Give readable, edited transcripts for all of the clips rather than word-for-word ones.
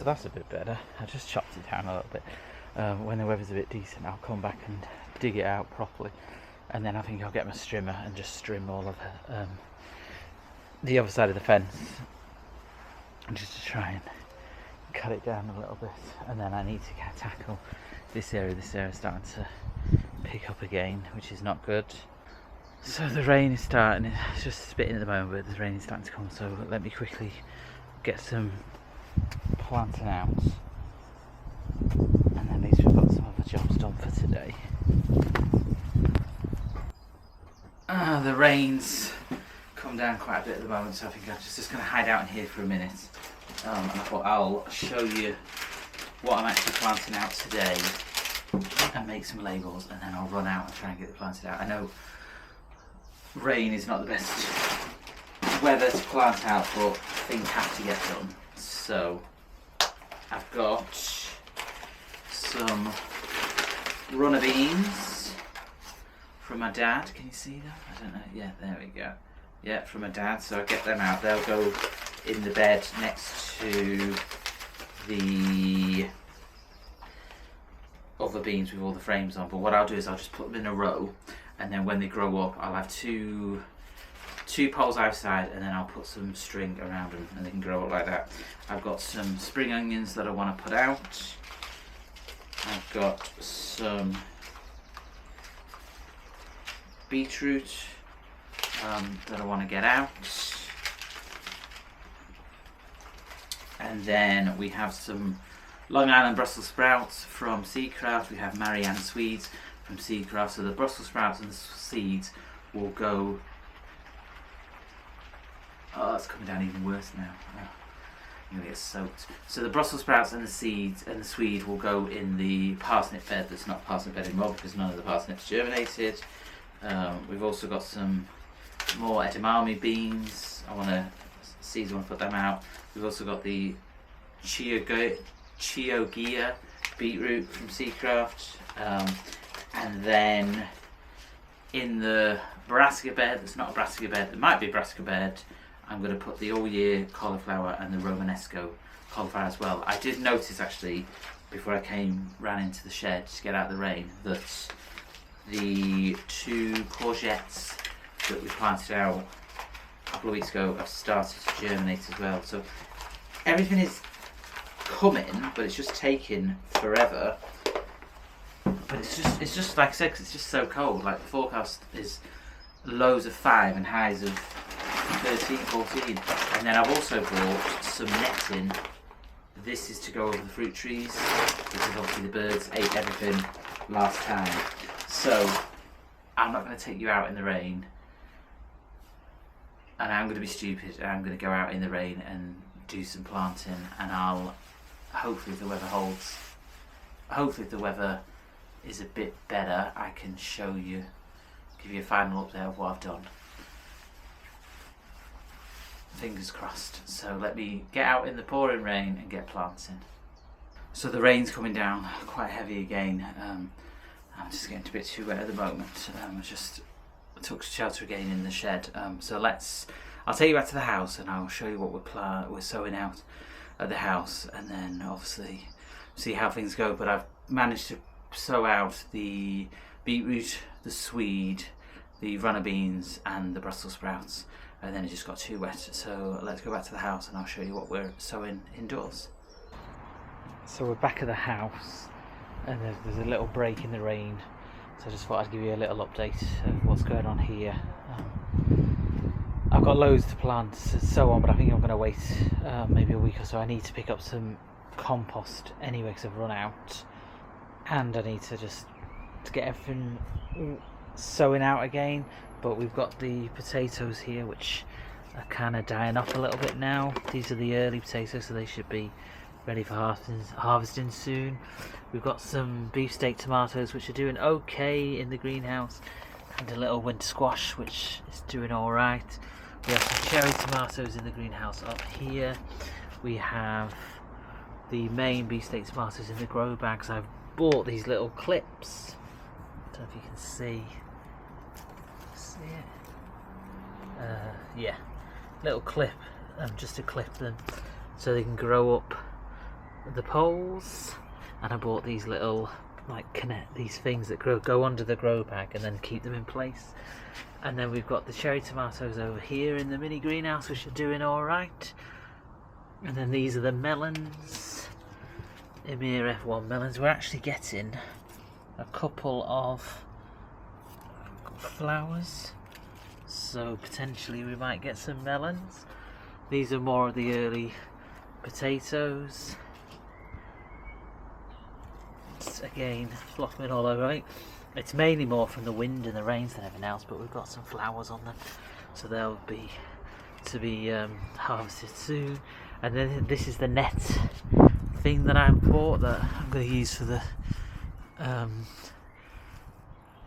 So that's a bit better. I just chopped it down a little bit. When the weather's a bit decent, I'll come back and dig it out properly, and then I think I'll get my strimmer and just trim all of the other side of the fence, just to try and cut it down a little bit. And then I need to tackle this area. This area is starting to pick up again, which is not good. So the rain is starting. It's just spitting at the moment, but the rain is starting to come. So let me quickly get some planting out, and then at least we've got some other jobs done for today. The rain's come down quite a bit at the moment, so I think I'm just going to hide out in here for a minute. And I thought I'll show you what I'm actually planting out today and make some labels, and then I'll run out and try and get it planted out. I know rain is not the best weather to plant out, but things have to get done. So I've got some runner beans from my dad. Can you see them? I don't know. Yeah, there we go. Yeah, from my dad. So I get them out. They'll go in the bed next to the other beans with all the frames on. But what I'll do is I'll just put them in a row, and then when they grow up, I'll have two poles outside, and then I'll put some string around them, and they can grow up like that. I've got some spring onions that I want to put out. I've got some beetroot that I want to get out, and then we have some Long Island Brussels sprouts from Seedcraft. We have Marianne Swedes from Seedcraft. So the Brussels sprouts and the seeds will go. Oh, it's coming down even worse now. Oh, I'm gonna get soaked. So the Brussels sprouts and the seeds and the swede will go in the parsnip bed that's not parsnip bed anymore because none of the parsnips germinated. We've also got some more edamame beans. I want to put them out. We've also got the Chioggia beetroot from Seedcraft. And then in the brassica bed, that's not a brassica bed, it might be a brassica bed, I'm going to put the all year cauliflower and the Romanesco cauliflower as well. I did notice actually, before I ran into the shed to get out of the rain, that the 2 courgettes that we planted out a couple of weeks ago have started to germinate as well. So everything is coming, but it's just taking forever. But it's just like I said, 'cause it's just so cold. Like the forecast is lows of 5 and highs of 13, 14. And then I've also brought some netting. This is to go over the fruit trees because obviously the birds ate everything last time. So I'm not going to take you out in the rain, and I'm going to be stupid, and I'm going to go out in the rain and do some planting, and I'll hopefully, if the weather holds, hopefully if the weather is a bit better, I can show you, give you a final update of what I've done. Fingers crossed. So let me get out in the pouring rain and get planting. So the rain's coming down quite heavy again. I'm just getting a bit too wet at the moment. I just took shelter again in the shed. So I'll take you back to the house and I'll show you what we're sowing out at the house, and then obviously see how things go. But I've managed to sow out the beetroot, the swede, the runner beans and the Brussels sprouts, and then it just got too wet. So let's go back to the house and I'll show you what we're sowing indoors. So we're back at the house, and there's a little break in the rain, so I just thought I'd give you a little update of what's going on here. I've got loads to plant and so on, but I think I'm going to wait maybe a week or so. I need to pick up some compost anyway because I've run out, and I need to get everything sowing out again. But we've got the potatoes here which are kind of dying off a little bit now. These are the early potatoes, so they should be ready for harvesting soon. We've got some beefsteak tomatoes which are doing okay in the greenhouse, and a little winter squash which is doing alright. We have some cherry tomatoes in the greenhouse up here. We have the main beefsteak tomatoes in the grow bags. I've bought these little clips. I don't know if you can see it. Yeah, little clip, just to clip them so they can grow up the poles, and I bought these little these things that go under the grow bag and then keep them in place. And then we've got the cherry tomatoes over here in the mini greenhouse, which are doing alright. And then these are the melons, Emir F1 melons. We're actually getting a couple of flowers, so potentially we might get some melons. These are more of the early potatoes. It's, again, flopping all over. I think it's mainly more from the wind and the rains than anything else, but we've got some flowers on them, so they'll be harvested soon. And then this is the net thing that I bought that I'm going to use for the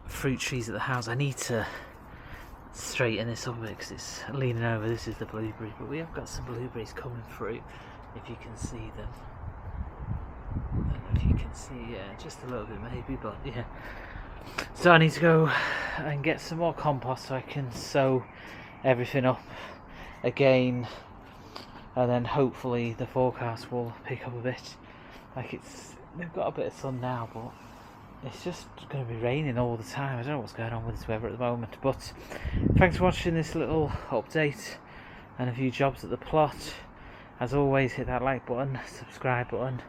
fruit trees at the house. I need to straighten this up a bit because it's leaning over. This is the blueberry, but we have got some blueberries coming through, if you can see them. I don't know if you can see, yeah, just a little bit maybe, but yeah. So I need to go and get some more compost so I can sow everything up again, and then hopefully the forecast will pick up a bit. We've got a bit of sun now, but it's just going to be raining all the time. I don't know what's going on with this weather at the moment, but thanks for watching this little update and a few jobs at the plot. As always, hit that like button, subscribe button,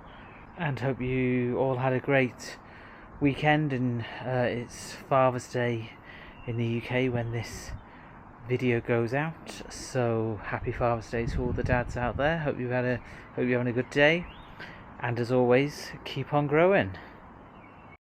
and hope you all had a great weekend. And it's Father's Day in the UK when this video goes out, so happy Father's Day to all the dads out there. Hope you're having a good day, and as always, keep on growing.